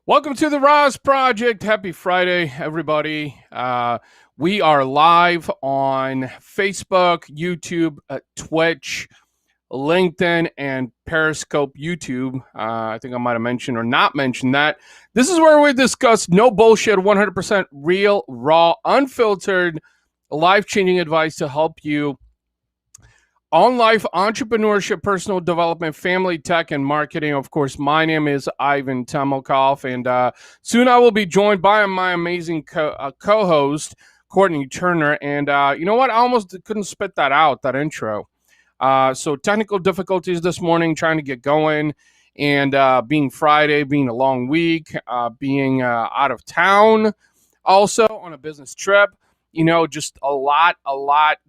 Welcome to the RAS Project. Happy Friday, everybody. We are live on Facebook, YouTube, Twitch, LinkedIn, and Periscope YouTube. I think I might have mentioned or not mentioned that. This is where we discuss no bullshit, 100% real, raw, unfiltered, life-changing advice to help you on life, entrepreneurship, personal development, family tech, and marketing. Of course, my name is Ivan Tamokov, and soon I will be joined by my amazing co-host, Courtney Turner. And you know what? I almost couldn't spit that out, that intro. So technical difficulties this morning, trying to get going, and being Friday, being a long week, being out of town, also on a business trip. Just a lot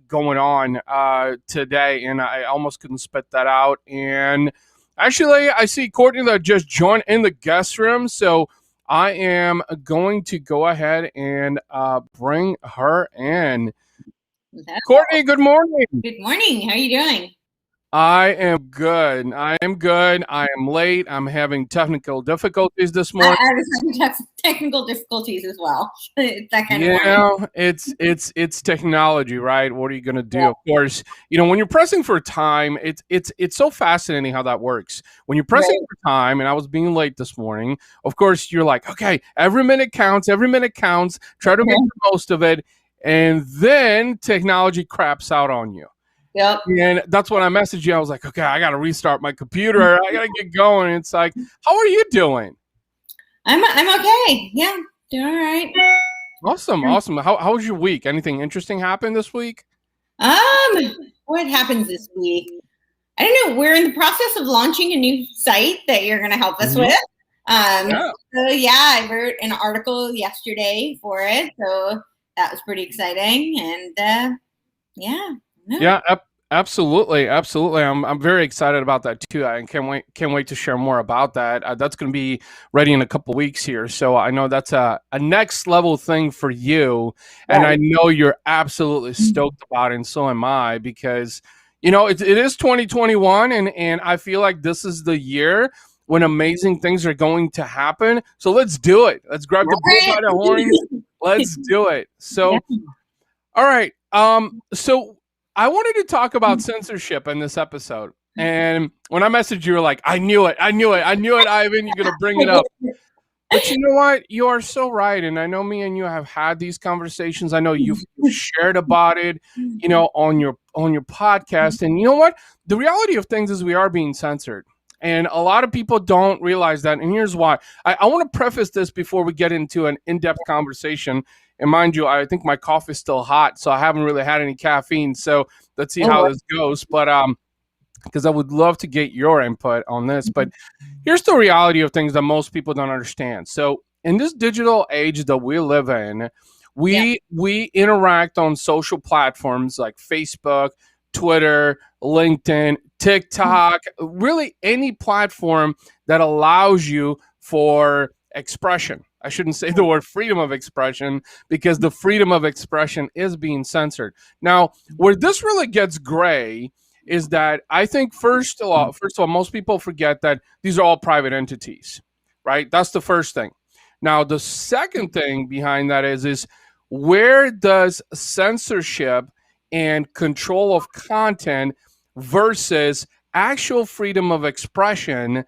going on today, and I almost couldn't spit that out. And actually, I see Courtney that just joined in the guest room, so I am going to go ahead and bring her in. Hello. Courtney, good morning. Good morning. How are you doing? I am good. I am late. I'm having technical difficulties this morning. I was having technical difficulties as well. It's that kind of morning. It's technology, right? What are you going to do? Yeah. Of course, when you're pressing for time, it's so fascinating how that works. When you're pressing for time, and I was being late this morning, of course, you're like, okay, every minute counts. Try to make the most of it. And then technology craps out on you. Yep. And that's when I messaged you. I was like, okay, I got to restart my computer. I got to get going. It's like, how are you doing? I'm okay. Yeah, doing all right. Awesome. How was your week? Anything interesting happen this week? What happens this week? I don't know. We're in the process of launching a new site that you're going to help us with. So yeah, I wrote an article yesterday for it. So that was pretty exciting. And yeah, absolutely. I'm very excited about that too. I can't wait to share more about that. That's going to be ready in a couple weeks here. So I know that's a next level thing for you, and I know you're absolutely stoked about it, and so am I, because it is 2021, and I feel like this is the year when amazing things are going to happen. So let's do it. Let's grab the bull by the horns. Let's do it. So, all right. So I wanted to talk about censorship in this episode. And when I messaged you, were like, I knew it, Ivan, you're going to bring it up. But you know what? You are so right. And I know me and you have had these conversations. I know you've shared about it, on your podcast. And you know what? The reality of things is we are being censored. And a lot of people don't realize that. And here's why. I want to preface this before we get into an in-depth conversation. And mind you, I think my coffee is still hot, so I haven't really had any caffeine. So let's see how this goes. But because I would love to get your input on this. But here's the reality of things that most people don't understand. So in this digital age that we live in, we interact on social platforms like Facebook, Twitter, LinkedIn, TikTok, really any platform that allows you for expression. I shouldn't say the word freedom of expression, because the freedom of expression is being censored. Now, where this really gets gray is that I think first of all, most people forget that these are all private entities, right? That's the first thing. Now, the second thing behind that is where does censorship and control of content versus actual freedom of expression,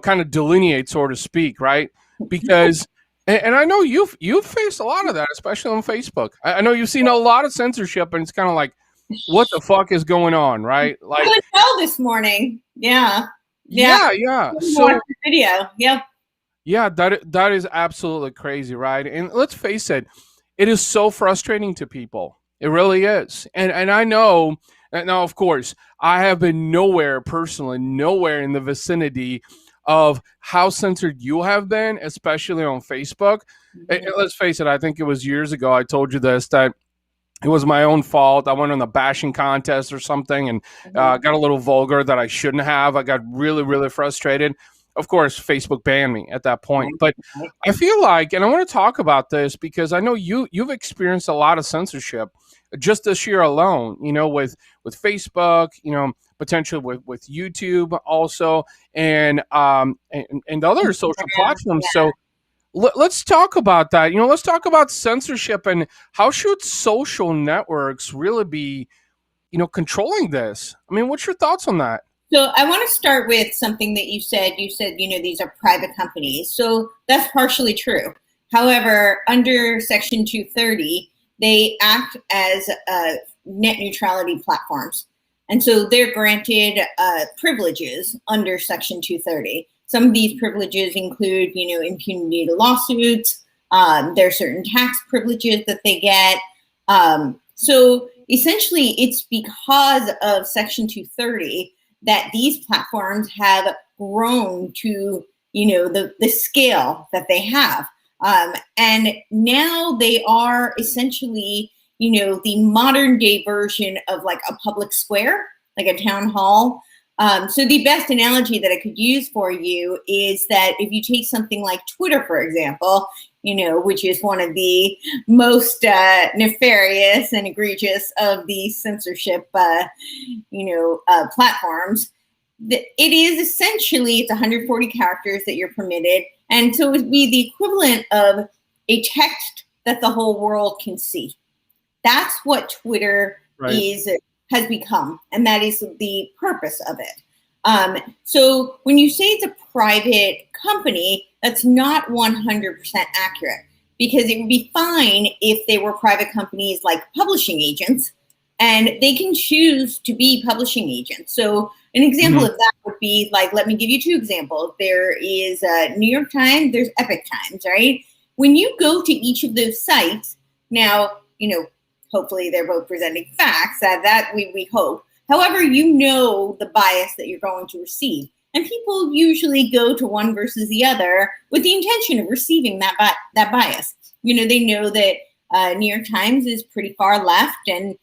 kind of delineate, so to speak, right? Because and I know you've faced a lot of that, especially on Facebook. I know you've seen a lot of censorship, and it's kind of like, what the fuck is going on, right? Like, I could tell this morning. Yeah. So video. Yep. Yeah, that is absolutely crazy, right? And let's face it, it is so frustrating to people. It really is. And I know, now of course, I have been nowhere in the vicinity of how censored you have been, especially on Facebook. And let's face it, I think it was years ago I told you this, that it was my own fault. I went on a bashing contest or something and got a little vulgar that I shouldn't have. I got really, really frustrated. Of course, Facebook banned me at that point. But I feel like, and I want to talk about this because I know you've experienced a lot of censorship just this year alone, with Facebook, potentially with YouTube also, and other social platforms. So Let's talk about that. Let's talk about censorship and how should social networks really be, controlling this. I mean, what's your thoughts on that? So I want to start with something that you said. You said, these are private companies. So that's partially true. However, under Section 230, they act as net neutrality platforms. And so they're granted privileges under Section 230. Some of these privileges include, impunity to lawsuits. There are certain tax privileges that they get. So essentially, it's because of Section 230 that these platforms have grown to, the scale that they have. And now they are essentially, the modern day version of like a public square, like a town hall. So the best analogy that I could use for you is that if you take something like Twitter, for example, which is one of the most nefarious and egregious of these censorship, platforms. It is essentially, it's 140 characters that you're permitted. And so it would be the equivalent of a text that the whole world can see. That's what Twitter has become. And that is the purpose of it. So when you say it's a private company, that's not 100% accurate, because it would be fine if they were private companies like publishing agents, and they can choose to be publishing agents. So an example of that would be like, let me give you two examples. There is New York Times, there's Epic Times, right? When you go to each of those sites, now, hopefully they're both presenting facts, that we hope. However, the bias that you're going to receive. And people usually go to one versus the other with the intention of receiving that bias. They know that New York Times is pretty far left, and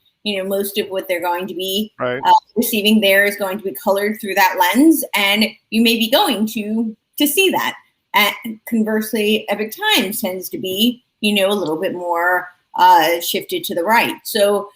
most of what they're going to be receiving there is going to be colored through that lens, and you may be going to see that. And conversely, Epic Times tends to be, a little bit more shifted to the right. So,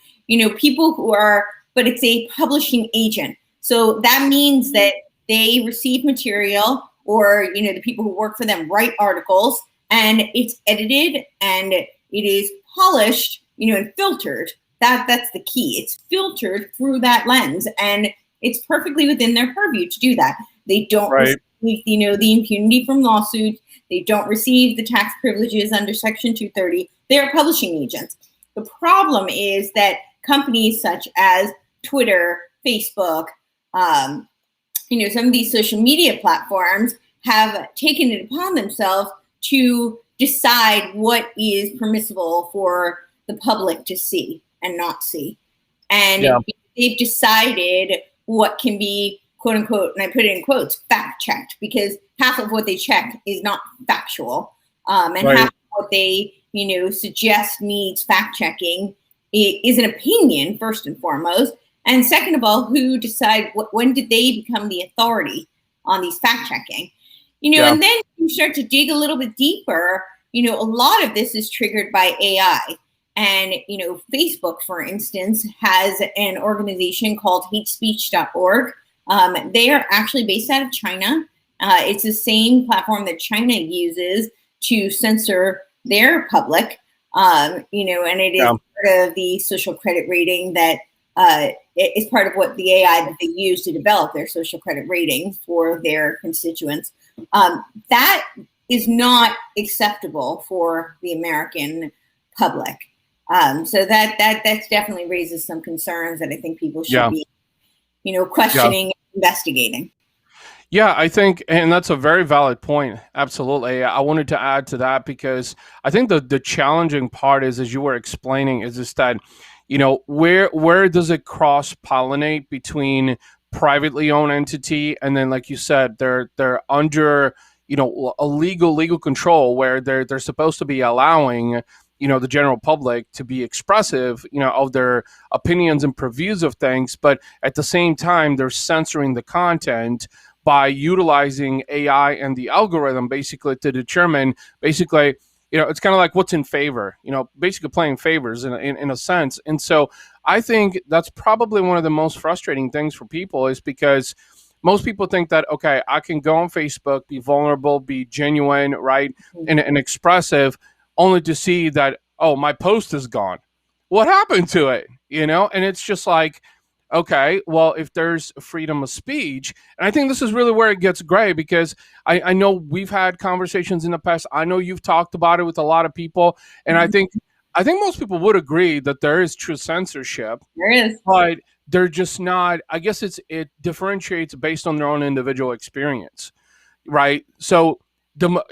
people who are, but it's a publishing agent. So that means that they receive material, or, the people who work for them write articles, and it's edited and it is polished, and filtered. That's the key. It's filtered through that lens, and it's perfectly within their purview to do that. They don't receive, the impunity from lawsuits. They don't receive the tax privileges under Section 230. They are publishing agents. The problem is that companies such as Twitter, Facebook, some of these social media platforms have taken it upon themselves to decide what is permissible for the public to see and not see. And they've decided what can be, quote unquote, and I put it in quotes, fact checked, because half of what they check is not factual. And half of what they, suggest needs fact checking is an opinion, first and foremost. And second of all, who decide when did they become the authority on these fact checking? And then you start to dig a little bit deeper. A lot of this is triggered by AI. And, Facebook, for instance, has an organization called hatespeech.org. They are actually based out of China. It's the same platform that China uses to censor their public, and it is part of the social credit rating that is part of what the AI that they use to develop their social credit rating for their constituents. That is not acceptable for the American public. So that definitely raises some concerns that I think people should be, questioning, and investigating. Yeah, I think, and that's a very valid point. Absolutely. I wanted to add to that because I think the challenging part is, as you were explaining, is just that, where does it cross pollinate between privately owned entity and then, like you said, they're under, a legal control where they're supposed to be allowing, the general public to be expressive, of their opinions and previews of things, but at the same time, they're censoring the content by utilizing AI and the algorithm basically to determine basically, it's kind of like what's in favor, basically playing favors in a sense. And so I think that's probably one of the most frustrating things for people is because most people think that, okay, I can go on Facebook, be vulnerable, be genuine, right, and expressive, only to see that, oh, my post is gone. What happened to it? And it's just like, okay, well, if there's freedom of speech, and I think this is really where it gets gray, because I know we've had conversations in the past. I know you've talked about it with a lot of people, and I think most people would agree that there is true censorship. There is, but they're just not. I guess it differentiates based on their own individual experience, right? So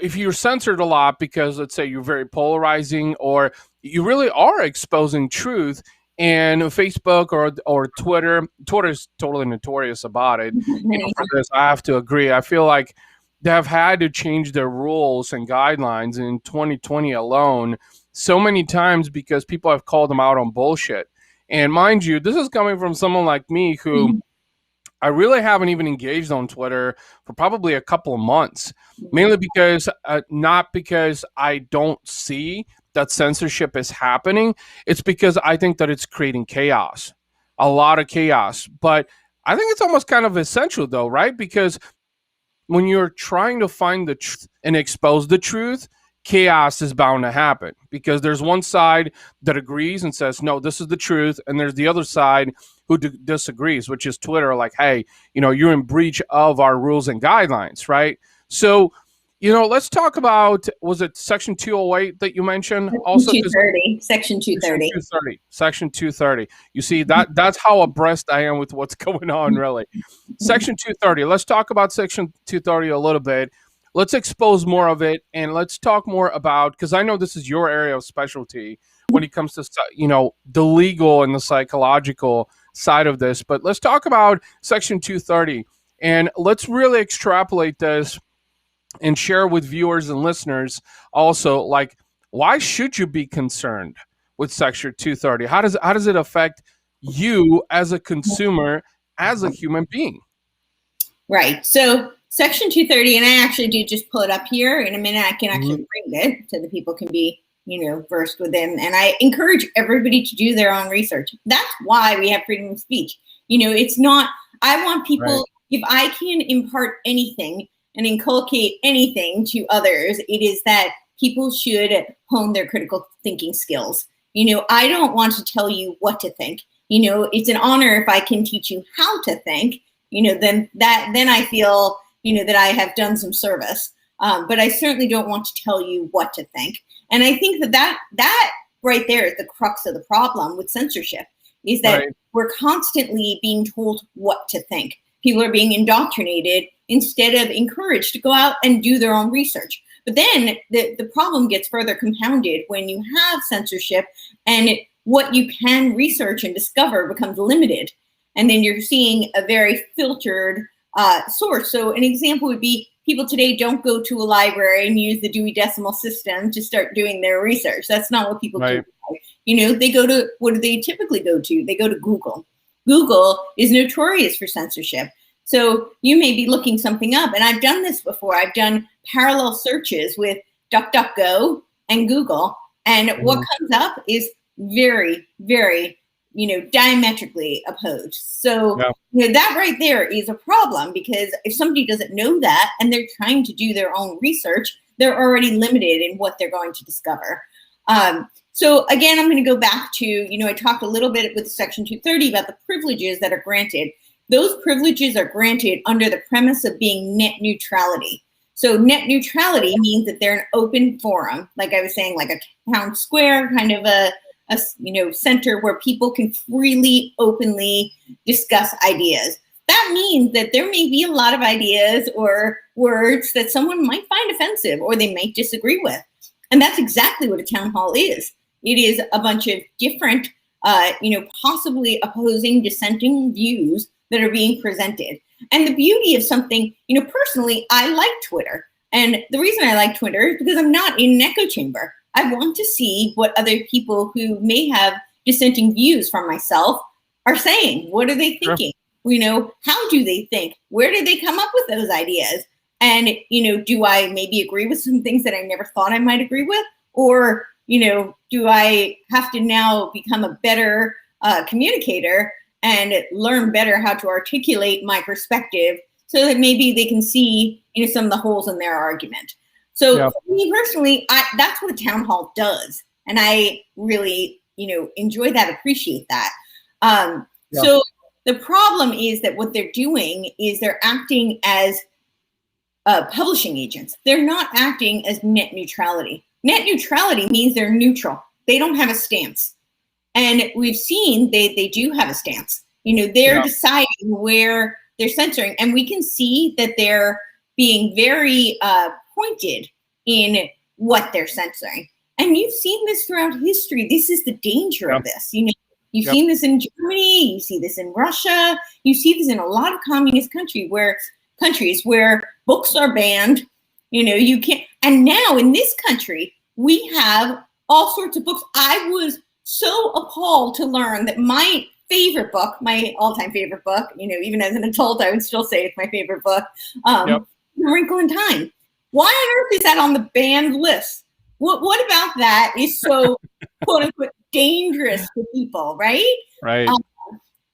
if you're censored a lot because, let's say, you're very polarizing, or you really are exposing truth, and Facebook or Twitter's totally notorious about it. For this, I have to agree. I feel like they have had to change their rules and guidelines in 2020 alone so many times, because people have called them out on bullshit. And mind you, this is coming from someone like me who I really haven't even engaged on Twitter for probably a couple of months, mainly because not because I don't see that censorship is happening. It's because I think that it's creating chaos, a lot of chaos. But I think it's almost kind of essential, though, right? Because when you're trying to find the truth and expose the truth, chaos is bound to happen, because there's one side that agrees and says, no, this is the truth. And there's the other side who disagrees, which is Twitter, like, hey, you're in breach of our rules and guidelines, right? So, let's talk about, was it Section 208 that you mentioned? Also, Section 230. Section 230. You see, that's how abreast I am with what's going on, really. Section 230. Let's talk about Section 230 a little bit. Let's expose more of it, and let's talk more about, because I know this is your area of specialty when it comes to, the legal and the psychological side of this. But let's talk about Section 230, and let's really extrapolate this and share with viewers and listeners also, like, why should you be concerned with Section 230? How does it affect you as a consumer, as a human being? Right. So Section 230, and I actually did just pull it up here in a minute. I can actually bring it so that people can be, versed with them. And I encourage everybody to do their own research. That's why we have freedom of speech. It's not, I want people, right. If I can impart anything and inculcate anything to others, it is that people should hone their critical thinking skills. I don't want to tell you what to think. It's an honor if I can teach you how to think. Then I feel, that I have done some service. But I certainly don't want to tell you what to think. And I think that right there is the crux of the problem with censorship, is that right. We're constantly being told what to think. People are being indoctrinated instead of encouraged to go out and do their own research. But then the problem gets further compounded when you have censorship, and what you can research and discover becomes limited. And then you're seeing a very filtered source. So an example would be, people today don't go to a library and use the Dewey Decimal System to start doing their research. That's not what people do. They go to, what do they typically go to? They go to Google. Google is notorious for censorship. So you may be looking something up, and I've done this before. I've done parallel searches with DuckDuckGo and Google, and what comes up is very, very, diametrically opposed. So that right there is a problem, because if somebody doesn't know that and they're trying to do their own research, they're already limited in what they're going to discover. So again, I'm going to go back to, I talked a little bit with Section 230 about the privileges that are granted. Those privileges are granted under the premise of being net neutrality. So net neutrality means that they're an open forum, like I was saying, like a town square, kind of a center where people can freely, openly discuss ideas. That means that there may be a lot of ideas or words that someone might find offensive or they might disagree with. And that's exactly what a town hall is. It is a bunch of different, possibly opposing, dissenting views that are being presented. And the beauty of something, personally, I like Twitter. And the reason I like Twitter is because I'm not in an echo chamber. I want to see what other people who may have dissenting views from myself are saying. What are they thinking? Sure. How do they think? Where did they come up with those ideas? And, do I maybe agree with some things that I never thought I might agree with? Or, do I have to now become a better communicator and learn better how to articulate my perspective so that maybe they can see, some of the holes in their argument. So for me personally, that's what a town hall does. And I really, enjoy that, appreciate that. So the problem is that what they're doing is they're acting as publishing agents. They're not acting as net neutrality. Net neutrality means they're neutral. They don't have a stance. And we've seen they do have a stance. They're deciding where they're censoring. And we can see that they're being very pointed in what they're censoring. And you've seen this throughout history. This is the danger of this. You've seen this in Germany. You see this in Russia. You see this in a lot of communist countries where books are banned. You can't. And now in this country, we have all sorts of books. I was so appalled to learn that my favorite book, my all-time favorite book, even as an adult, I would still say it's my favorite book, A Wrinkle in Time. Why on earth is that on the banned list? What about that is so quote unquote dangerous to people, right? Right.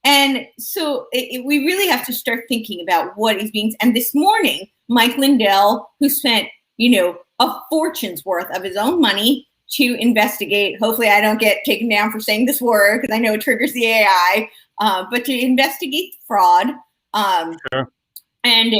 And so we really have to start thinking about what is being. And this morning, Mike Lindell, who spent a fortune's worth of his own money to investigate. Hopefully, I don't get taken down for saying this word because I know it triggers the AI. But to investigate fraud. Sure. And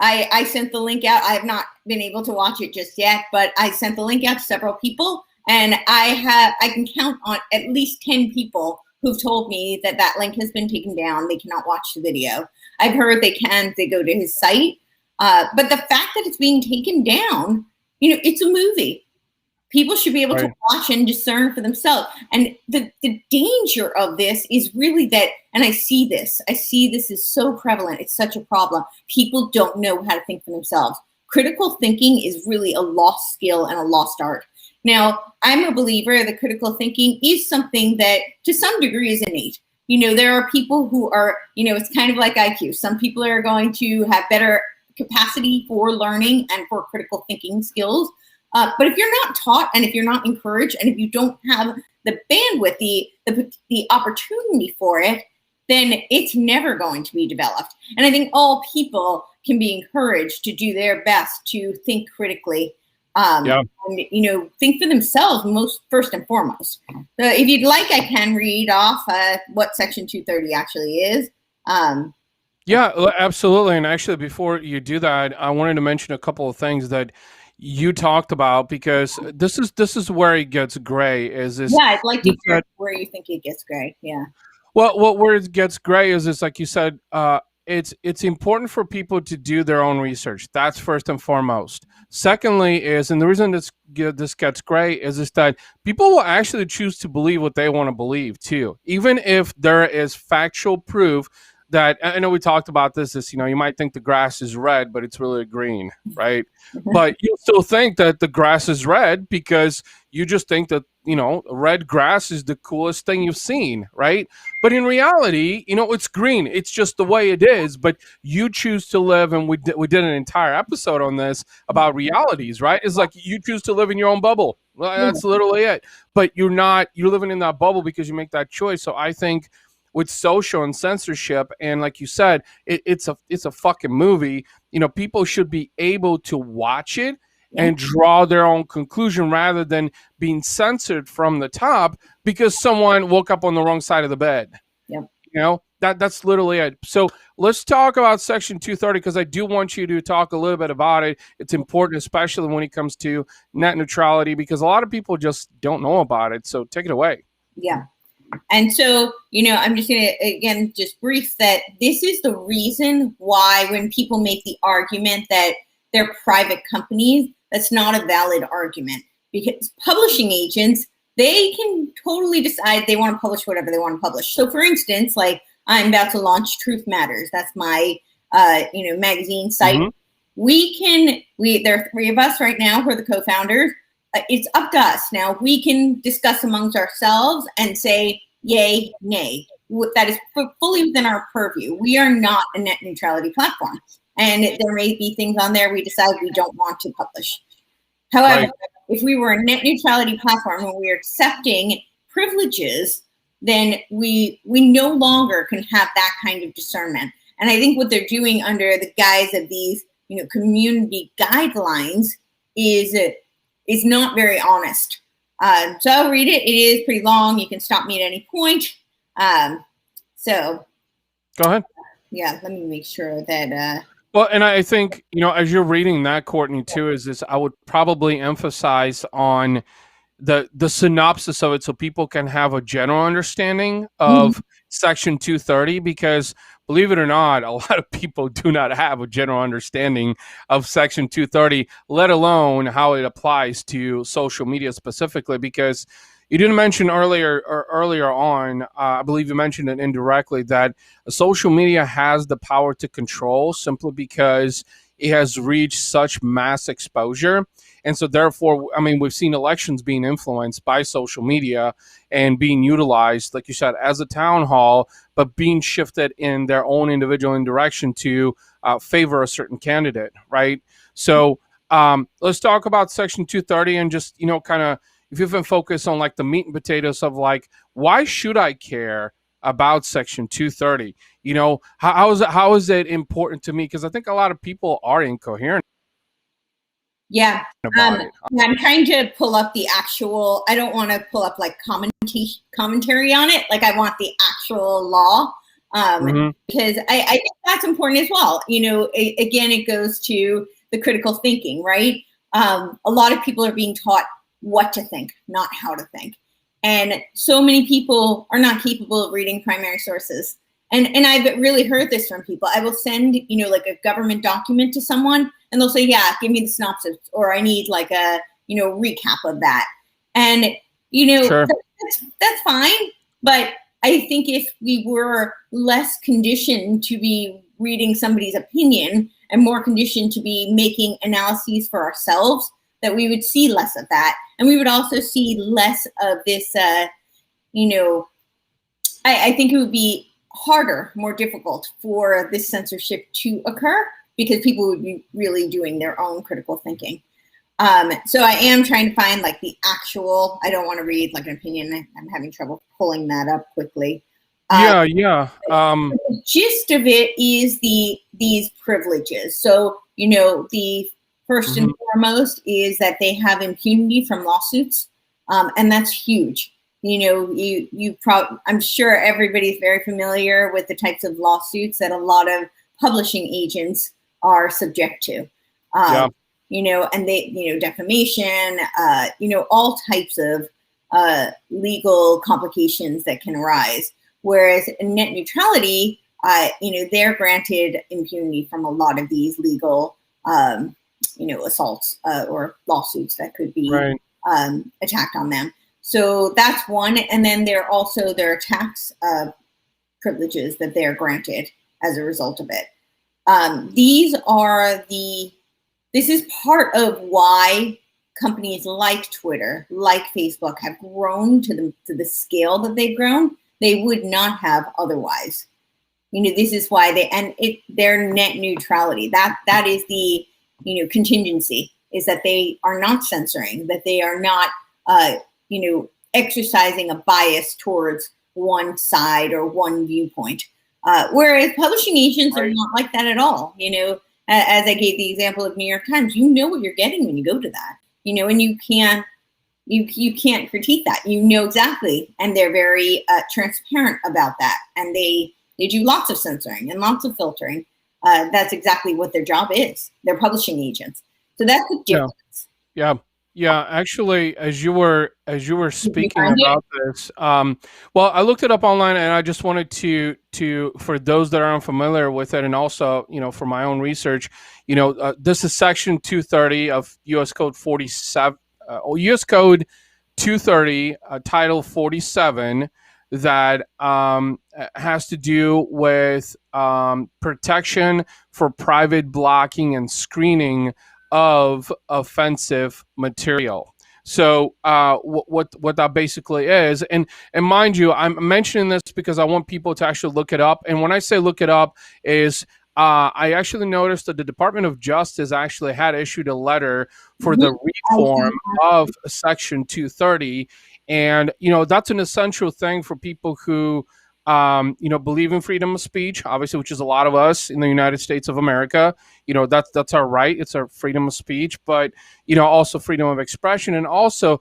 I sent the link out. I have not been able to watch it just yet, but I sent the link out to several people, and I can count on at least 10 people who've told me that link has been taken down. They cannot watch the video. I've heard they go to his site, but the fact that it's being taken down, it's a movie. People should be able to watch and discern for themselves. And the danger of this is really that, and I see this is so prevalent. It's such a problem. People don't know how to think for themselves. Critical thinking is really a lost skill and a lost art. Now, I'm a believer that critical thinking is something that to some degree is innate. There are people who are, it's kind of like IQ. Some people are going to have better capacity for learning and for critical thinking skills. But if you're not taught and if you're not encouraged and if you don't have the bandwidth, the opportunity for it, then it's never going to be developed. And I think all people can be encouraged to do their best to think critically and, think for themselves first and foremost. So if you'd like, I can read off what Section 230 actually is. Yeah, absolutely. And actually, before you do that, I wanted to mention a couple of things that you talked about, because this is where it gets gray. I'd like to hear where you think it gets gray. Yeah. Well, where it gets gray is like you said, it's important for people to do their own research. That's first and foremost. Secondly and the reason this gets gray is that people will actually choose to believe what they want to believe too, even if there is factual proof that, I know we talked about this, you might think the grass is red, but it's really green, right? But you still think that the grass is red because you just think that, red grass is the coolest thing you've seen, right? But in reality, it's green. It's just the way it is. But you choose to live, and we did an entire episode on this about realities, right? It's like you choose to live in your own bubble. Well, that's literally it. But you're living in that bubble because you make that choice. So I think with social and censorship, and like you said, it's a fucking movie. People should be able to watch it and draw their own conclusion rather than being censored from the top because someone woke up on the wrong side of the bed. Yep. That's literally it. So let's talk about Section 230, because I do want you to talk a little bit about it. It's important, especially when it comes to net neutrality, because a lot of people just don't know about it. So take it away. Yeah. And so, I'm just going to, again, just brief that this is the reason why when people make the argument that they're private companies, that's not a valid argument, because publishing agents, they can totally decide they want to publish whatever they want to publish. So for instance, like I'm about to launch Truth Matters. That's my, magazine site. Mm-hmm. There are 3 of us right now who are the co-founders. It's up to us. Now we can discuss amongst ourselves and say, yay, nay. That is fully within our purview. We are not a net neutrality platform. And there may be things on there we decide we don't want to publish. However, if we were a net neutrality platform and we are accepting privileges, then we no longer can have that kind of discernment. And I think what they're doing under the guise of these, community guidelines is not very honest. So I'll read it. It is pretty long. You can stop me at any point. So go ahead. Yeah, let me make sure that. Well, and I think, as you're reading that, Courtney, too, is this, I would probably emphasize on the synopsis of it so people can have a general understanding of Section 230, because believe it or not, a lot of people do not have a general understanding of Section 230, let alone how it applies to social media specifically. Because you didn't mention earlier on, I believe you mentioned it indirectly, that social media has the power to control simply because it has reached such mass exposure. And so therefore, I mean, we've seen elections being influenced by social media and being utilized, like you said, as a town hall, but being shifted in their own individual direction to favor a certain candidate, right? So let's talk about Section 230 and just, kind of, if you can focus on like the meat and potatoes of like, why should I care about Section 230? How is it important to me? Because I think a lot of people are incoherent. Yeah. I'm trying to pull up the actual, I don't want to pull up like commentary on it. Like I want the actual law because I think that's important as well. Again, it goes to the critical thinking, right? A lot of people are being taught what to think, not how to think. And so many people are not capable of reading primary sources. And I've really heard this from people. I will send, like a government document to someone and they'll say, yeah, give me the synopsis, or I need like a, recap of that. And, sure. that's fine. But I think if we were less conditioned to be reading somebody's opinion and more conditioned to be making analyses for ourselves, that we would see less of that. And we would also see less of this, I think it would be harder, more difficult for this censorship to occur because people would be really doing their own critical thinking. So I am trying to find like the actual, I don't want to read like an opinion. I'm having trouble pulling that up quickly. Yeah. The gist of it is these privileges. So, the first and foremost is that they have impunity from lawsuits. And that's huge. I'm sure everybody's very familiar with the types of lawsuits that a lot of publishing agents are subject to. And they, defamation, all types of legal complications that can arise. Whereas net neutrality, they're granted impunity from a lot of these legal, assaults or lawsuits that could be attacked on them. So that's one. And then there are also their tax privileges that they're granted as a result of it. This is part of why companies like Twitter, like Facebook, have grown to the scale that they've grown. They would not have otherwise. This is why their net neutrality. That is the contingency, is that they are not censoring, that they are not exercising a bias towards one side or one viewpoint. Whereas publishing agents are not like that at all. As I gave the example of New York Times, what you're getting when you go to that, and you can't critique that. Exactly. And they're very transparent about that. And they do lots of censoring and lots of filtering. That's exactly what their job is. They're publishing agents. So that's the difference. Yeah. Actually, as you were speaking about this, well, I looked it up online, and I just wanted to for those that are unfamiliar with it, and also for my own research, this is Section 230 of U.S. Code 47, U.S. Code 230, Title 47, that has to do with protection for private blocking and screening of offensive material. So what that basically is, and mind you, I'm mentioning this because I want people to actually look it up. And when I say look it up, is I actually noticed that the Department of Justice actually had issued a letter for the reform of Section 230. And, that's an essential thing for people who believe in freedom of speech, obviously, which is a lot of us in the United States of America. That's our right. It's our freedom of speech, but also freedom of expression, and also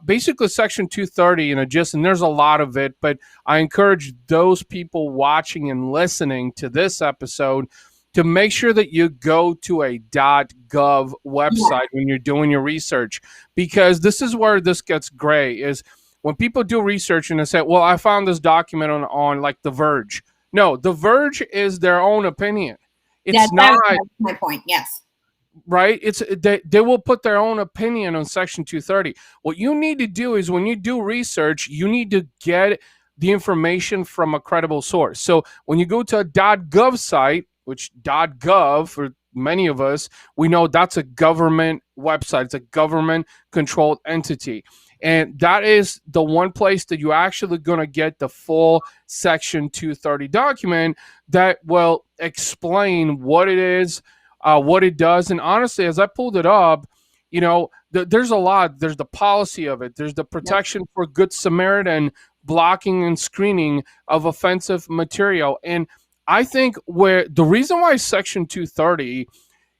basically Section 230 and there's a lot of it, but I encourage those people watching and listening to this episode to make sure that you go to a .gov website when you're doing your research, because this is where this gets gray, is when people do research and they say, well, I found this document on like The Verge. No, The Verge is their own opinion. It's not my point. Yes. Right? It's they will put their own opinion on Section 230. What you need to do is when you do research, you need to get the information from a credible source. So when you go to a .gov site, which .gov for many of us, we know that's a government website. It's a government controlled entity. And that is the one place that you're actually going to get the full Section 230 document that will explain what it is, what it does. And honestly, as I pulled it up, there's a lot. There's the policy of it. There's the protection for Good Samaritan, blocking and screening of offensive material. And I think where the reason why Section 230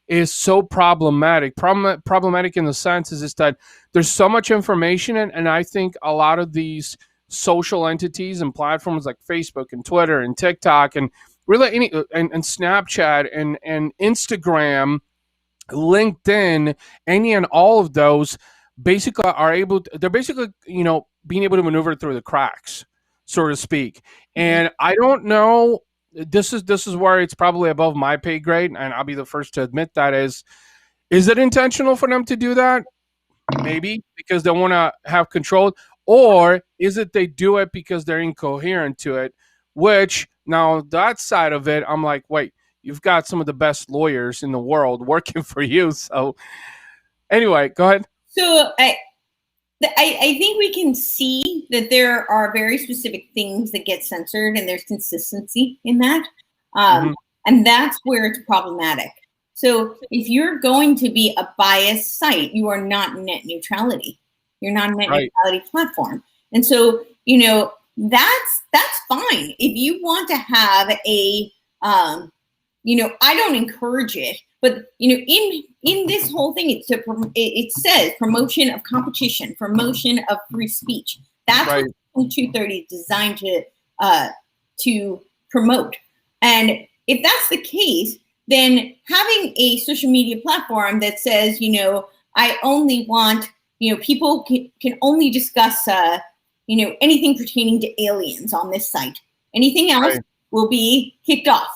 is so problematic in the sense is that there's so much information, and I think a lot of these social entities and platforms like Facebook and Twitter and TikTok and really and Snapchat and Instagram, LinkedIn, any and all of those basically they're basically being able to maneuver through the cracks, so to speak. And I don't know, this is where it's probably above my pay grade, and I'll be the first to admit that. Is it intentional for them to do that? Maybe because they want to have control, or is it they do it because they're incoherent to it? Which now that side of it, I'm like, wait, you've got some of the best lawyers in the world working for you. So anyway, go ahead. So I think we can see that there are very specific things that get censored, and there's consistency in that. And that's where it's problematic. So if you're going to be a biased site, you are not net neutrality. You're not a net neutrality platform. And so, that's fine. If you want to have a, I don't encourage it, but, in this whole thing, it says promotion of competition, promotion of free speech. That's what 230 is designed to promote. And if that's the case, then having a social media platform that says, I only want, people can only discuss, anything pertaining to aliens on this site. Anything else will be kicked off.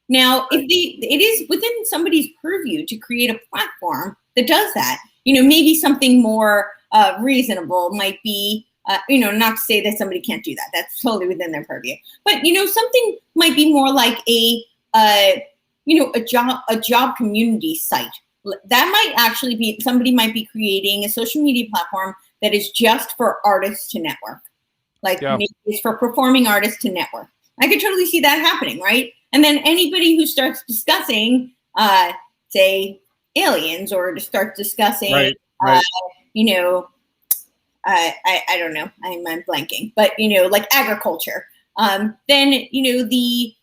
Now, if it is within somebody's purview to create a platform that does that, maybe something more reasonable might be, not to say that somebody can't do that. That's totally within their purview. But, something might be more like a job community site. That might actually be, somebody might be creating a social media platform that is just for artists to network. Maybe it's for performing artists to network. I could totally see that happening, right? And then anybody who starts discussing, say, aliens, or to start discussing, I don't know, I'm blanking, but like agriculture. Then the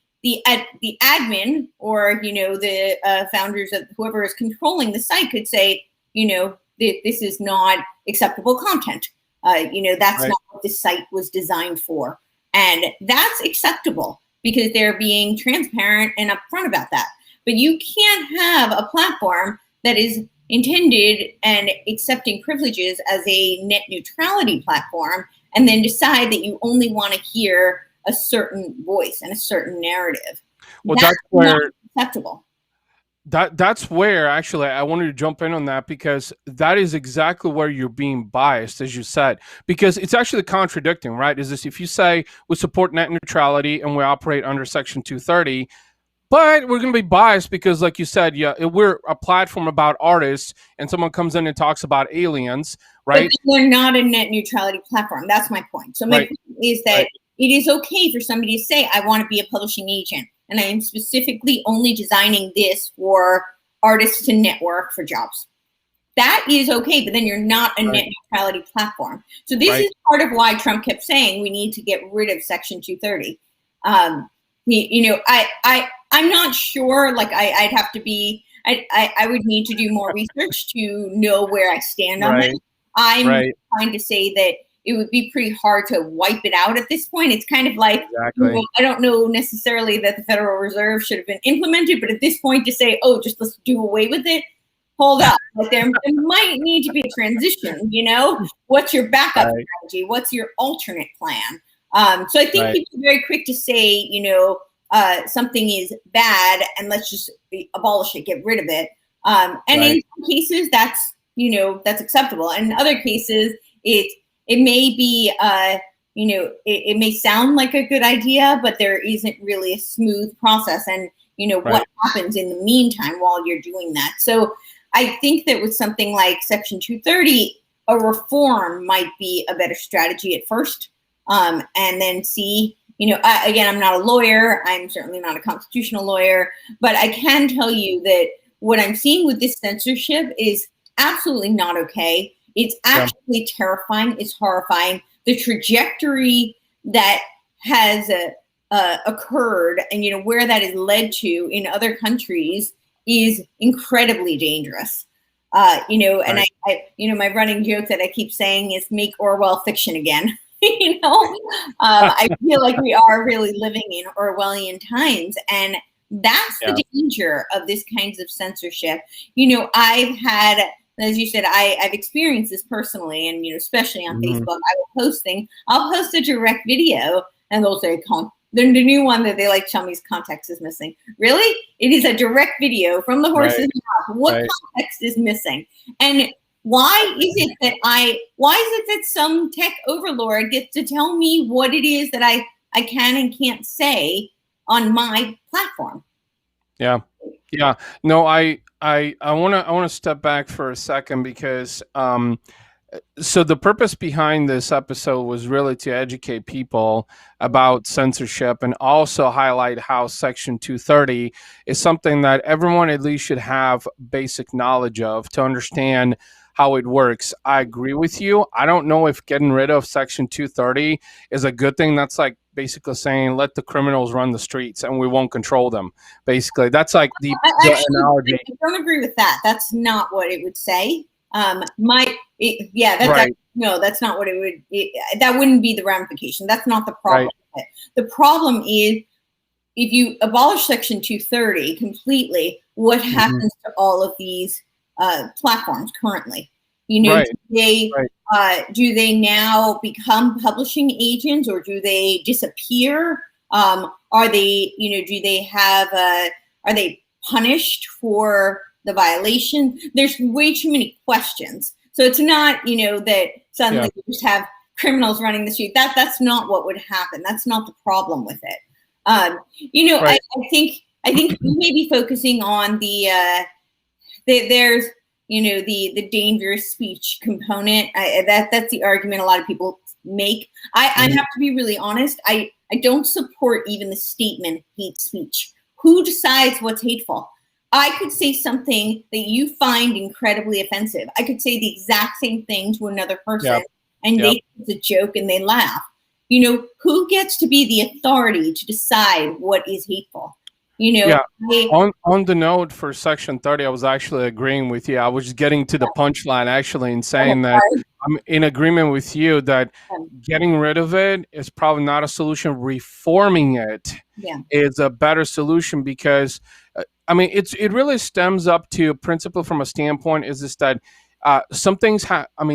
admin, or the founders of whoever is controlling the site could say, this is not acceptable content. That's not what this site was designed for, and that's acceptable because they're being transparent and upfront about that. But you can't have a platform that is intended and accepting privileges as a net neutrality platform, and then decide that you only want to hear a certain voice and a certain narrative. Well, that's where not acceptable. That's where actually I wanted to jump in on that, because that is exactly where you're being biased, as you said, because it's actually contradicting, right? Is this, if you say we support net neutrality and we operate under Section 230, but we're going to be biased because, like you said, we're a platform about artists, and someone comes in and talks about aliens, right? But we're not a net neutrality platform. That's my point. So my point is that it is okay for somebody to say, I want to be a publishing agent, and I am specifically only designing this for artists to network for jobs. that is okay, but then you're not a net neutrality platform. So this is part of why Trump kept saying we need to get rid of Section 230. I'm not sure. Like I'd have to be. I would need to do more research to know where I stand on this. I'm trying to say that it would be pretty hard to wipe it out at this point. It's kind of like, well, I don't know necessarily that the Federal Reserve should have been implemented, but at this point to say, oh, just let's do away with it. Hold up. Like there might need to be a transition, What's your backup strategy? What's your alternate plan? So I think people are very quick to say, something is bad and let's just abolish it, get rid of it. And in some cases that's acceptable. And in other cases, it may be, it may sound like a good idea, but there isn't really a smooth process. And, what happens in the meantime while you're doing that. So I think that with something like Section 230, a reform might be a better strategy at first. And then see, again, I'm not a lawyer. I'm certainly not a constitutional lawyer, but I can tell you that what I'm seeing with this censorship is absolutely not okay. It's actually terrifying. It's horrifying. The trajectory that has occurred and, where that is led to in other countries is incredibly dangerous. And I my running joke that I keep saying is make Orwell fiction again. I feel like we are really living in Orwellian times, and that's the danger of this kinds of censorship. I've had, as you said, I've experienced this personally, and especially on Facebook, I will post things. I'll post a direct video, and they'll say, the new one that they like, tell me context is missing. Really? It is a direct video from the horse's mouth. What context is missing? And why is it that some tech overlord gets to tell me what it is that I can and can't say on my platform? Yeah. No, I want to step back for a second because so the purpose behind this episode was really to educate people about censorship and also highlight how Section 230 is something that everyone at least should have basic knowledge of to understand how it works. I agree with you. I don't know if getting rid of Section 230 is a good thing. That's like basically saying let the criminals run the streets and we won't control them. Basically, that's like the analogy. I don't agree with that. That's not what it would say. That's not what it would. That wouldn't be the ramification. That's not the problem. Right. The problem is if you abolish Section 230 completely, what happens to all of these platforms currently? Do they now become publishing agents, or do they disappear? Are they are they punished for the violation? There's way too many questions. So it's not, that suddenly you just have criminals running the street. That's not what would happen. That's not the problem with it. I think you may be focusing on there's the dangerous speech component. That's the argument a lot of people make. I have to be really honest. I don't support even the statement hate speech. Who decides what's hateful? I could say something that you find incredibly offensive. I could say the exact same thing to another person and they think it's a joke and they laugh. Who gets to be the authority to decide what is hateful? On the note for Section 30, I was actually agreeing with you. I was just getting to the punchline actually and saying that I'm in agreement with you that getting rid of it is probably not a solution. Reforming it is a better solution because it really stems up to a principle from a standpoint is this that some things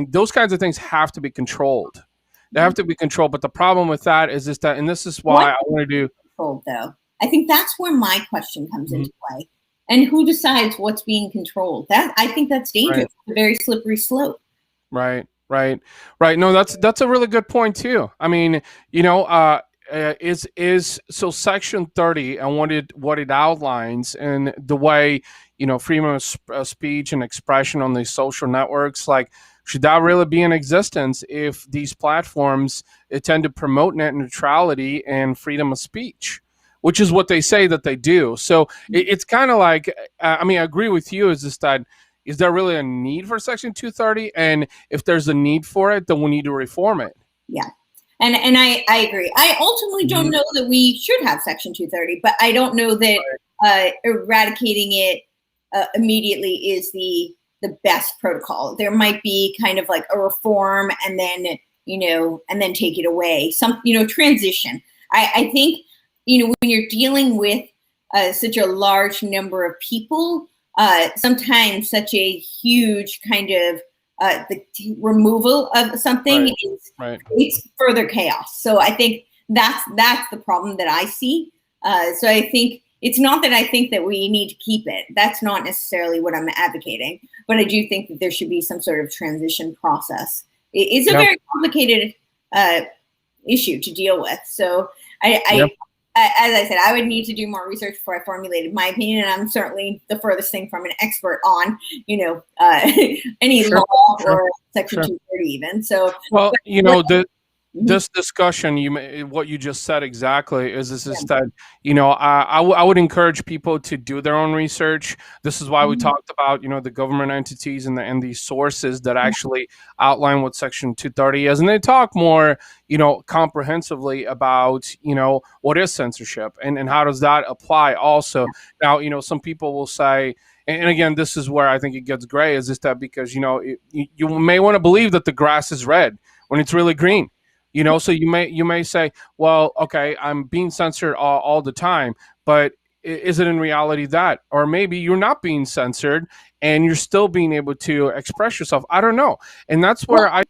those kinds of things have to be controlled. They have to be controlled. But the problem with that is this that, and this is why I want to do controlled though. I think that's where my question comes into play. And who decides what's being controlled? I think that's dangerous. It's a very slippery slope. Right. No, that's a really good point too. So Section 30 and what it outlines and the way, freedom of speech and expression on these social networks, like, should that really be in existence if these platforms tend to promote net neutrality and freedom of speech? Which is what they say that they do. So it's kind of like, I agree with you is just that, is there really a need for Section 230? And if there's a need for it, then we need to reform it. Yeah. And I agree. I ultimately don't know that we should have Section 230, but I don't know that eradicating it immediately is the best protocol. There might be kind of like a reform and then, and then take it away. Some, transition. I think, when you're dealing with such a large number of people, sometimes such a huge kind of the removal of something it's further chaos. So I think that's the problem that I see. So I think it's not that I think that we need to keep it. That's not necessarily what I'm advocating, but I do think that there should be some sort of transition process. It's a very complicated issue to deal with. So as I said, I would need to do more research before I formulated my opinion, and I'm certainly the furthest thing from an expert on, any law or Section 230 even. So, well, this discussion, what you just said exactly is that, I would encourage people to do their own research. This is why we talked about, the government entities and the sources that actually outline what Section 230 is. And they talk more, comprehensively about, what is censorship and how does that apply also. Now, some people will say, and again, this is where I think it gets gray, is just that because, you may want to believe that the grass is red when it's really green. So you may say, well, okay, I'm being censored all the time, but is it in reality that? Or maybe you're not being censored and you're still being able to express yourself. I don't know. And that's where I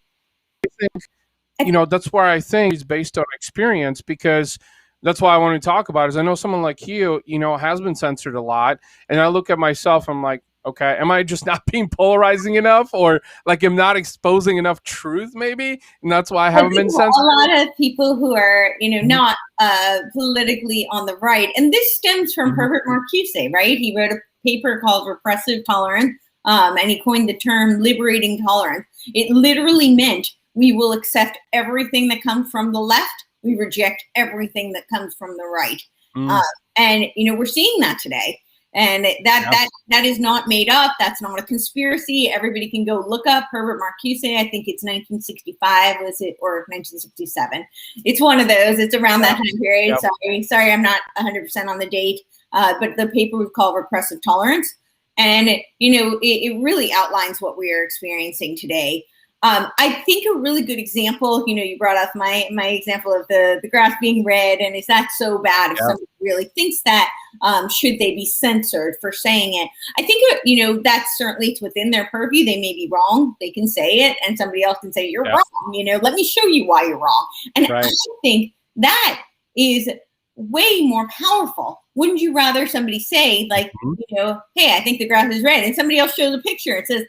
think, that's where I think it's based on experience, because that's why I want to talk about it. Is I know someone like you, has been censored a lot. And I look at myself, I'm like, okay, am I just not being polarizing enough, or like I'm not exposing enough truth maybe? And that's why I haven't been censored. A lot of people who are, not politically on the right, and this stems from Herbert Marcuse, right? He wrote a paper called Repressive Tolerance, and he coined the term liberating tolerance. It literally meant we will accept everything that comes from the left. We reject everything that comes from the right. And, we're seeing that today. And that is not made up. That's not a conspiracy. Everybody can go look up Herbert Marcuse. I think it's 1965, was it, or 1967? It's one of those. It's around that time period. Sorry, I'm not 100% on the date. But the paper was called Repressive Tolerance, and it really outlines what we are experiencing today. I think a really good example, you brought up my example of the grass being red, and is that so bad if somebody really thinks that, should they be censored for saying it? I think, that's certainly, it's within their purview. They may be wrong. They can say it, and somebody else can say, you're wrong, let me show you why you're wrong. And I think that is way more powerful. Wouldn't you rather somebody say, like, hey, I think the grass is red, and somebody else shows a picture and says,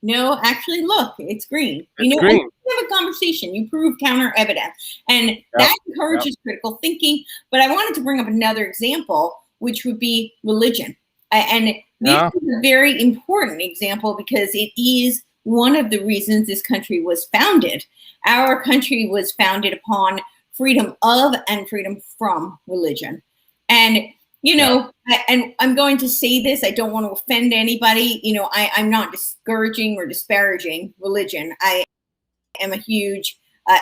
no, actually, look, it's green. It's green. You have a conversation. You prove counter evidence. And that encourages critical thinking. But I wanted to bring up another example, which would be religion. And this is a very important example because it is one of the reasons this country was founded. Our country was founded upon freedom of and freedom from religion. And and I'm going to say this, I don't want to offend anybody. I'm not discouraging or disparaging religion. I am a huge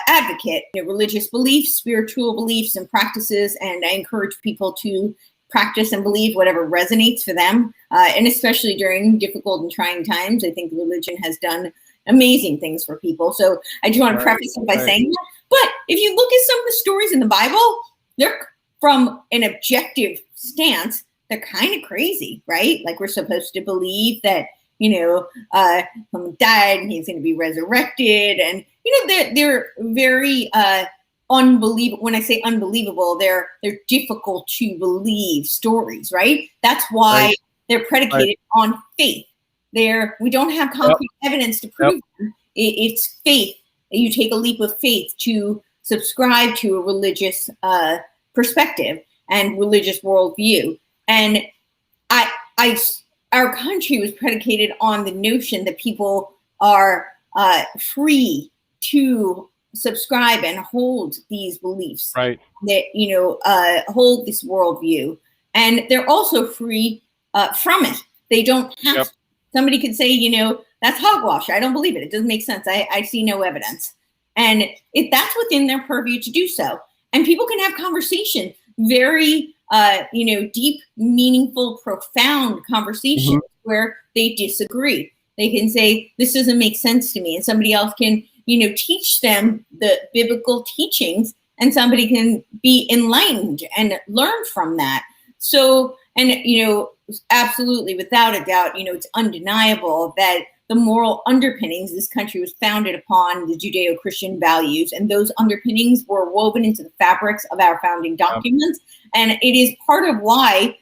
advocate of religious beliefs, spiritual beliefs and practices, and I encourage people to practice and believe whatever resonates for them. And especially during difficult and trying times, I think religion has done amazing things for people. So I just want to preface it by saying that. But if you look at some of the stories in the Bible, they're from an objective stance, they're kind of crazy, right? Like we're supposed to believe that, someone died and he's going to be resurrected. And, they're very unbelievable. When I say unbelievable, they're difficult to believe stories, right? That's why they're predicated on faith. We don't have concrete evidence to prove them. It's faith. You take a leap of faith to subscribe to a religious perspective and religious worldview. And our country was predicated on the notion that people are free to subscribe and hold these beliefs, that hold this worldview, and they're also free from it. They don't have to. Somebody could say, that's hogwash. I don't believe it. It doesn't make sense. I see no evidence. And if that's within their purview to do so. And people can have conversation, very, deep, meaningful, profound conversations where they disagree. They can say, this doesn't make sense to me. And somebody else can, teach them the biblical teachings, and somebody can be enlightened and learn from that. So, and, absolutely, without a doubt, it's undeniable that the moral underpinnings, this country was founded upon the Judeo-Christian values, and those underpinnings were woven into the fabrics of our founding documents. And it is part of why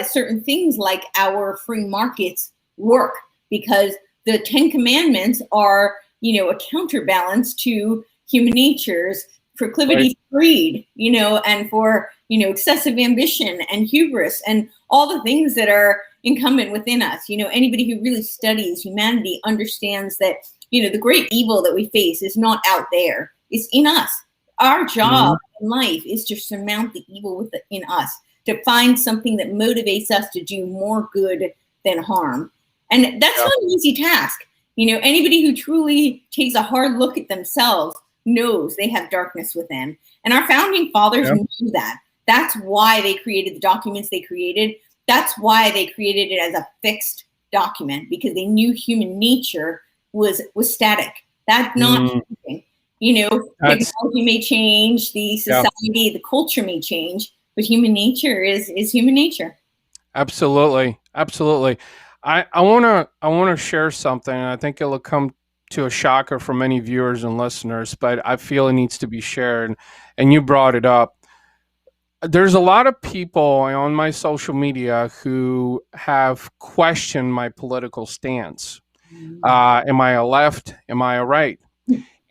certain things like our free markets work, because the 10 Commandments are, a counterbalance to human nature's proclivity for greed, and for, excessive ambition and hubris and all the things that are incumbent within us. Anybody who really studies humanity understands that, the great evil that we face is not out there. It's in us. Our job in life is to surmount the evil within us, to find something that motivates us to do more good than harm. And that's not an easy task. Anybody who truly takes a hard look at themselves knows they have darkness within. And our founding fathers knew that. That's why they created the documents they created. That's why they created it as a fixed document, because they knew human nature was static. That's not changing. Technology may change, the society, the culture may change, but human nature is human nature. Absolutely. I wanna share something. I think it'll come to a shocker for many viewers and listeners, but I feel it needs to be shared. And you brought it up. There's a lot of people on my social media who have questioned my political stance. Am I a left? Am I a right?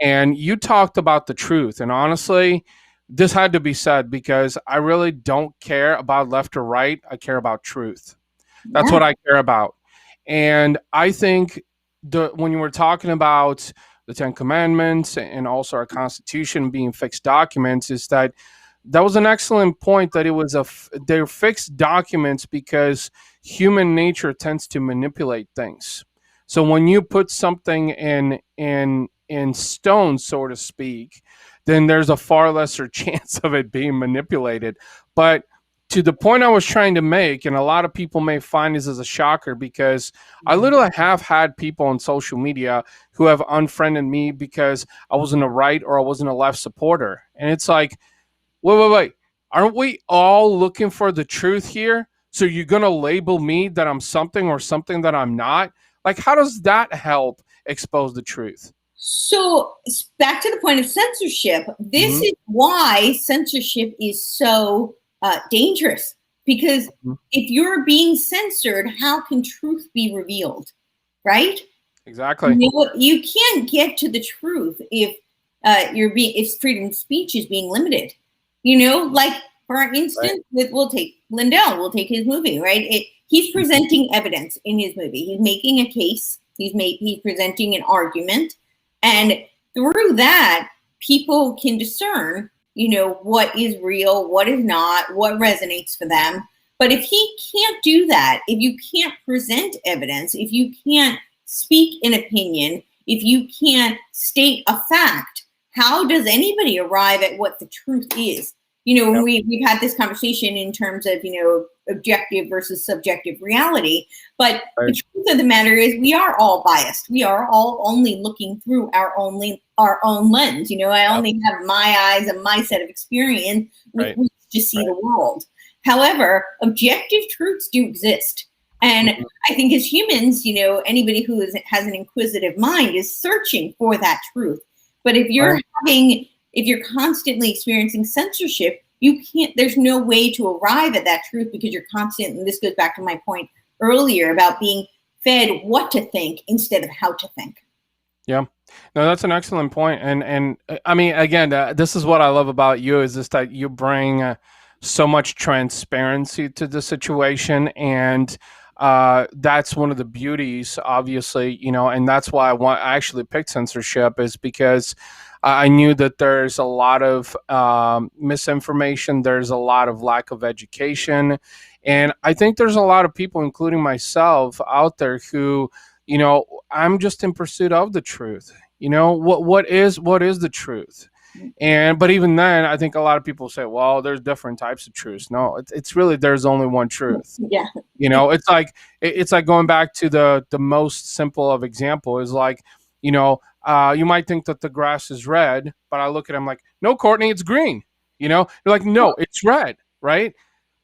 And you talked about the truth. And honestly, this had to be said, because I really don't care about left or right. I care about truth. That's what I care about. And I think when you were talking about the 10 Commandments and also our Constitution being fixed documents, is that was an excellent point, that they're fixed documents because human nature tends to manipulate things. So when you put something in stone, so to speak, then there's a far lesser chance of it being manipulated. But to the point I was trying to make, and a lot of people may find this as a shocker, because I literally have had people on social media who have unfriended me because I wasn't a right or I wasn't a left supporter. And it's like, wait. Aren't we all looking for the truth here? So you're going to label me that I'm something or something that I'm not? Like, how does that help expose the truth? So back to the point of censorship, this is why censorship is so dangerous, because if you're being censored, how can truth be revealed? Right? Exactly. You can't get to the truth if if freedom of speech is being limited. Like, for instance, we'll take Lindell, we'll take his movie, right? He's presenting evidence in his movie. He's making a case. He's presenting an argument, and through that, people can discern what is real, what is not, what resonates for them. But if he can't do that, if you can't present evidence, if you can't speak an opinion, if you can't state a fact, how does anybody arrive at what the truth is? We've had this conversation in terms of, objective versus subjective reality. But the truth of the matter is, we are all biased. We are all only looking through our own lens. I only have my eyes and my set of experience with which to see the world. However, objective truths do exist. And I think as humans, anybody who has an inquisitive mind is searching for that truth. But if you're constantly experiencing censorship, there's no way to arrive at that truth, because you're constant, and this goes back to my point earlier about being fed what to think instead of how to think. Yeah, no, that's an excellent point. And I mean, again, this is what I love about you, is just that you bring so much transparency to the situation. And that's one of the beauties, obviously, and that's why I actually picked censorship, is because I knew that there's a lot of misinformation. There's a lot of lack of education. And I think there's a lot of people, including myself, out there who, I'm just in pursuit of the truth. What is the truth? But even then, I think a lot of people say, well, there's different types of truths. No, it's really, there's only one truth. Yeah. It's like going back to the most simple of example is like, you might think that the grass is red, but I look at him like, no, Courtney, it's green. You're like, no, it's red, right?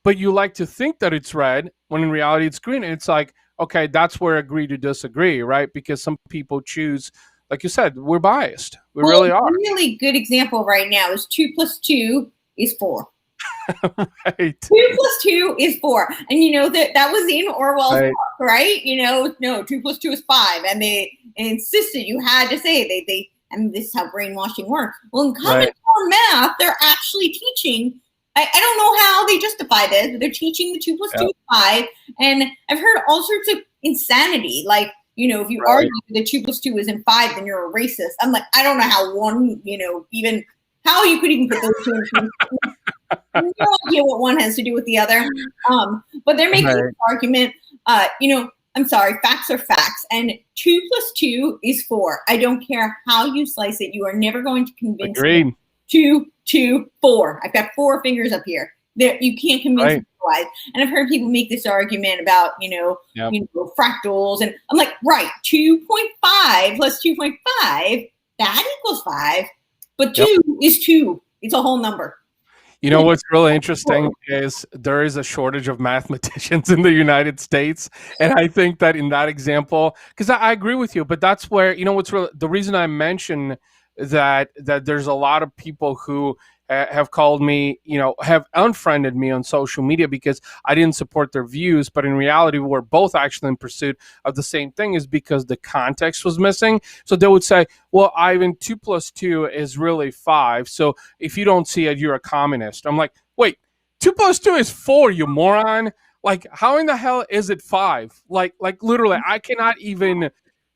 But you like to think that it's red when in reality it's green. And it's like, okay, that's where agree to disagree, right? Because some people choose, like you said, we're biased. We really are. A really good example right now is 2 + 2 is 4. Right. 2 + 2 is 4. And that was in Orwell's book, right? No, 2 + 2 is 5. And they insisted you had to say they and this is how brainwashing works. Well, in Common Core math, they're actually teaching. I don't know how they justify this, but they're teaching the 2 + 2 is 5. And I've heard all sorts of insanity, like, if you argue that 2 + 2 isn't 5, then you're a racist. I'm like, I don't know how one, even how you could even put those two in. No idea what one has to do with the other. But they're making this argument. I'm sorry, facts are facts, and 2 + 2 is 4. I don't care how you slice it. You are never going to convince me. 2, 2, 4. I've got 4 fingers up here. There, you can't convince me otherwise. And I've heard people make this argument about, fractals, and I'm like, right, 2.5 + 2.5, that equals 5, but 2 is 2. It's a whole number. What's really interesting is there is a shortage of mathematicians in the United States. And I think that in that example, because I agree with you, but that's where, the reason I mention that there's a lot of people who have called me, have unfriended me on social media because I didn't support their views. But in reality, we're both actually in pursuit of the same thing, is because the context was missing. So they would say, well, Ivan, 2 + 2 is really 5. So if you don't see it, you're a communist. I'm like, wait, 2 + 2 is 4, you moron. Like, how in the hell is it 5? Like literally, I cannot even.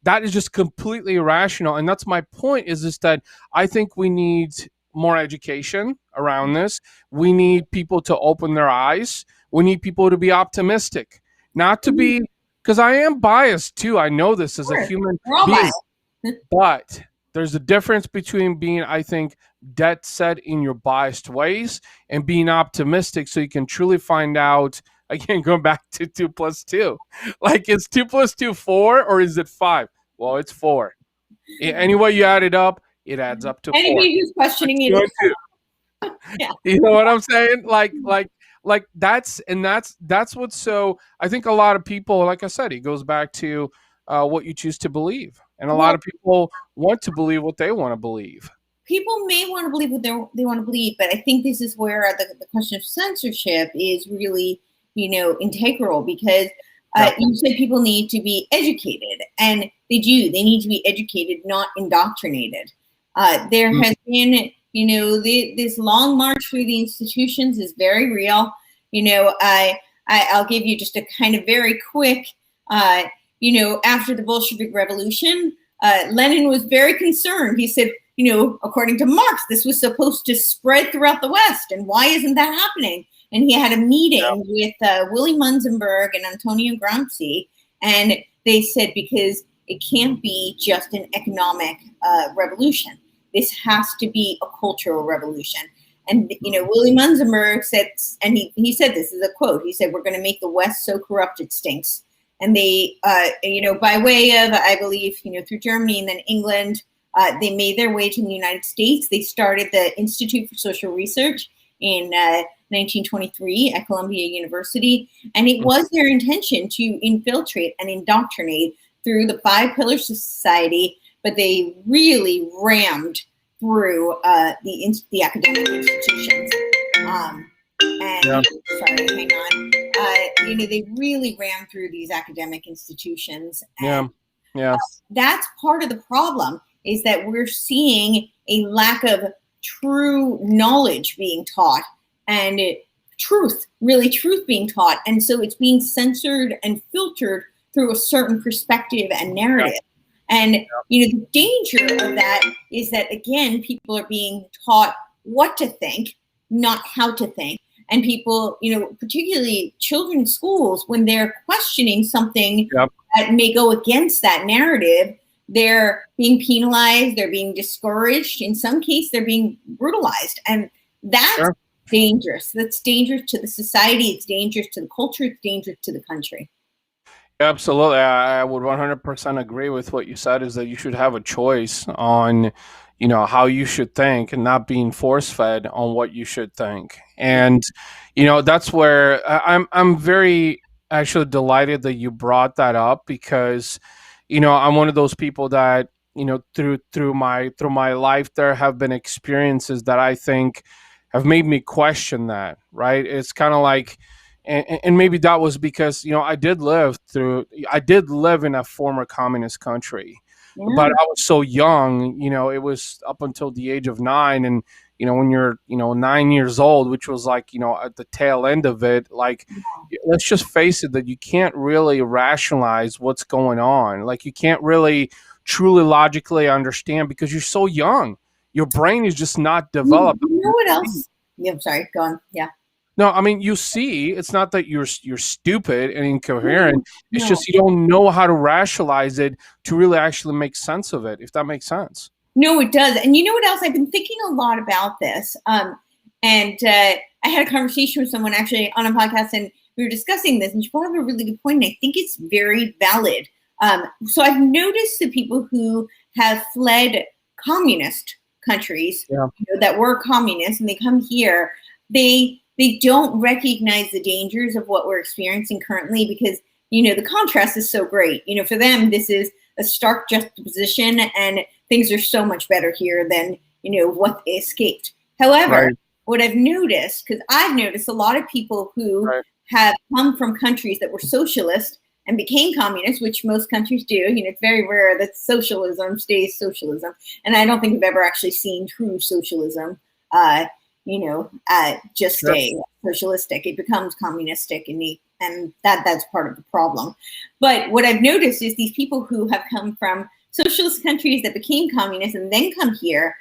That is just completely irrational. And that's my point, is that I think we need more education around this. We need people to open their eyes. We need people to be optimistic, not to be, because I am biased too. I know this as a human being, but there's a difference between being, I think, dead set in your biased ways and being optimistic, so you can truly find out. Again, going back to 2 + 2, like, is 2 + 2 4 or is it 5? Well, it's 4. Any way you add it up, it adds up to 4. Anybody who's questioning it, yeah. You know what I'm saying? Like that's what's so. I think a lot of people, like I said, it goes back to what you choose to believe, and a lot of people want to believe what they want to believe. People may want to believe what they want to believe, but I think this is where the question of censorship is really, integral, because you said people need to be educated, and they do. They need to be educated, not indoctrinated. There has been, this long march through the institutions is very real. I'll give you just a kind of very quick, after the Bolshevik Revolution, Lenin was very concerned. He said, according to Marx, this was supposed to spread throughout the West, and why isn't that happening? And he had a meeting with Willy Munzenberg and Antonio Gramsci, and they said, because it can't be just an economic revolution. This has to be a cultural revolution. And, Willy Munzenberg said, and he said, this is a quote, he said, we're going to make the West so corrupt it stinks. And they, by way of, I believe, through Germany and then England, they made their way to the United States. They started the Institute for Social Research in 1923 at Columbia University. And it was their intention to infiltrate and indoctrinate through the 5 Pillars of Society, but they really rammed through the academic institutions. Sorry, hang on. They really ran through these academic institutions. And, that's part of the problem, is that we're seeing a lack of true knowledge being taught, and truth being taught. And so it's being censored and filtered through a certain perspective and narrative. And the danger of that is that, again, people are being taught what to think, not how to think. And people, particularly children in schools, when they're questioning something that may go against that narrative, they're being penalized, they're being discouraged. In some cases, they're being brutalized. And that's dangerous. That's dangerous to the society. It's dangerous to the culture. It's dangerous to the country. Absolutely. I would 100% agree with what you said, is that you should have a choice on, how you should think, and not being force fed on what you should think. And, that's where I'm very actually delighted that you brought that up, because, I'm one of those people that, through my life, there have been experiences that I think have made me question that, right? It's kind of like, and maybe that was because I did live in a former communist country, but I was so young. It was up until the age of 9, and when you're 9 years old, which was like at the tail end of it, like, let's just face it, that you can't really rationalize what's going on. Like, you can't really truly logically understand, because you're so young. Your brain is just not developed. You know what else? Yeah, I'm sorry. Go on. Yeah. No, I mean, you see, it's not that you're stupid and incoherent. It's just you don't know how to rationalize it to really actually make sense of it, if that makes sense. No, it does. And you know what else? I've been thinking a lot about this. And I had a conversation with someone actually on a podcast, and we were discussing this, and she brought up a really good point, and I think it's very valid. So I've noticed the people who have fled communist countries that were communist, and they come here, they don't recognize the dangers of what we're experiencing currently, because, the contrast is so great. For them, this is a stark juxtaposition, and things are so much better here than, what they escaped. However, what I've noticed, because I've noticed a lot of people who have come from countries that were socialist and became communist, which most countries do. It's very rare that socialism stays socialism. And I don't think I've ever actually seen true socialism, just stay socialistic. It becomes communistic, and that's part of the problem. But what I've noticed is these people who have come from socialist countries that became communist and then come here,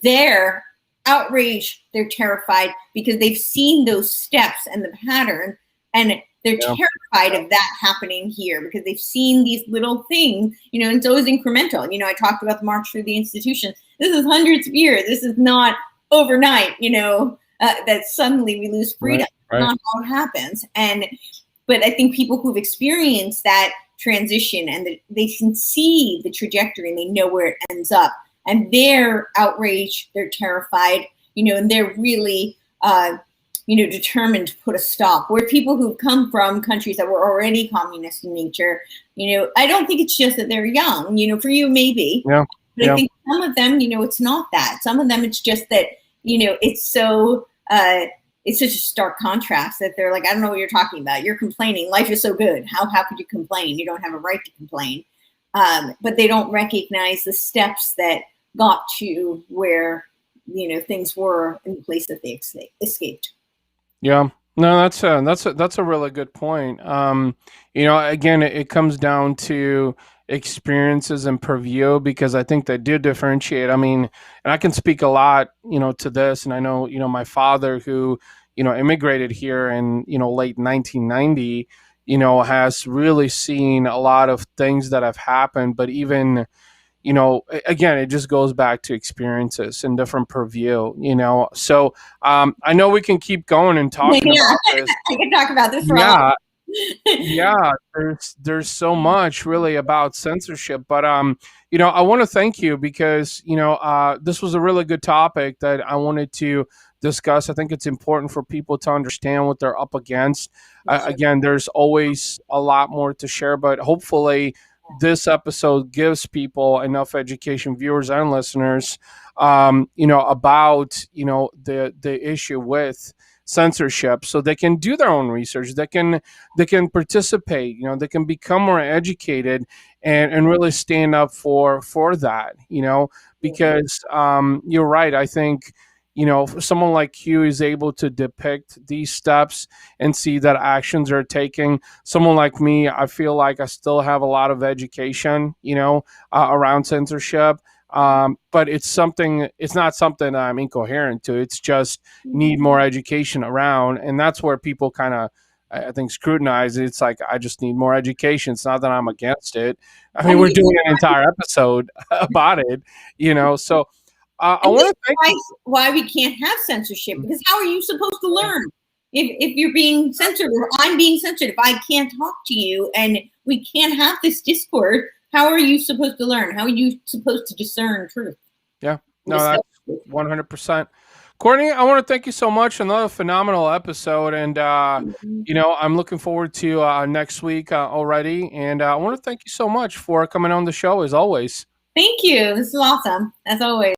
they're outraged, they're terrified, because they've seen those steps and the pattern, and they're terrified of that happening here, because they've seen these little things, and it's always incremental. I talked about the March Through the Institution. This is hundreds of years. This is not overnight, that suddenly we lose freedom. Not how it happens. But I think people who've experienced that transition, and they can see the trajectory, and they know where it ends up, and they're outraged, they're terrified, and they're really, determined to put a stop. Where people who've come from countries that were already communist in nature, I don't think it's just that they're young, for you maybe, but I think some of them, it's not that. Some of them, it's just that, it's so, it's such a stark contrast that they're like, I don't know what you're talking about. You're complaining. Life is so good. How could you complain? You don't have a right to complain. But they don't recognize the steps that got to where, things were in the place that they escaped. Yeah, no, that's a really good point. Again, it comes down to experiences and purview, because I think they do differentiate. I mean, and I can speak a lot, to this, and I know, my father, who, immigrated here in, late 1990, has really seen a lot of things that have happened, but even, again, it just goes back to experiences and different purview, So I know we can keep going and talking about this. I can talk about this for a while. Yeah, there's so much really about censorship, but I want to thank you, because this was a really good topic that I wanted to discuss. I think it's important for people to understand what they're up against. Again, there's always a lot more to share, but hopefully this episode gives people enough education, viewers and listeners, about the issue with censorship, so they can do their own research, they can participate, they can become more educated, and really stand up for that, because you're right. I think someone like you is able to depict these steps and see that actions are taking. Someone like me, I feel like I still have a lot of education, around censorship. But it's not something I'm incoherent to. It's just need more education around. And that's where people kind of, I think, scrutinize it. It's like, I just need more education. It's not that I'm against it. I mean, we're doing an entire episode about it, so I want to thank why we can't have censorship, because how are you supposed to learn if you're being censored, or I'm being censored? If I can't talk to you and we can't have this discord, how are you supposed to learn? How are you supposed to discern truth? Yeah, no, that's 100%. Courtney, I want to thank you so much. Another phenomenal episode. And, I'm looking forward to next week already. And I want to thank you so much for coming on the show, as always. Thank you. This is awesome, as always.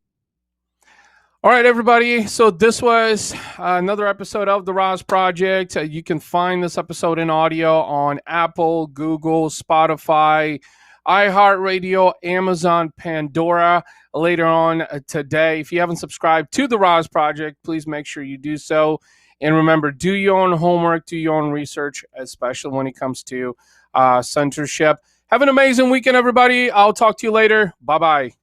All right, everybody. So this was another episode of the RAS Project. You can find this episode in audio on Apple, Google, Spotify, iHeartRadio, Amazon, Pandora later on today. If you haven't subscribed to the RAS Project, please make sure you do so. And remember, do your own homework, do your own research, especially when it comes to censorship. Have an amazing weekend, everybody. I'll talk to you later. Bye-bye.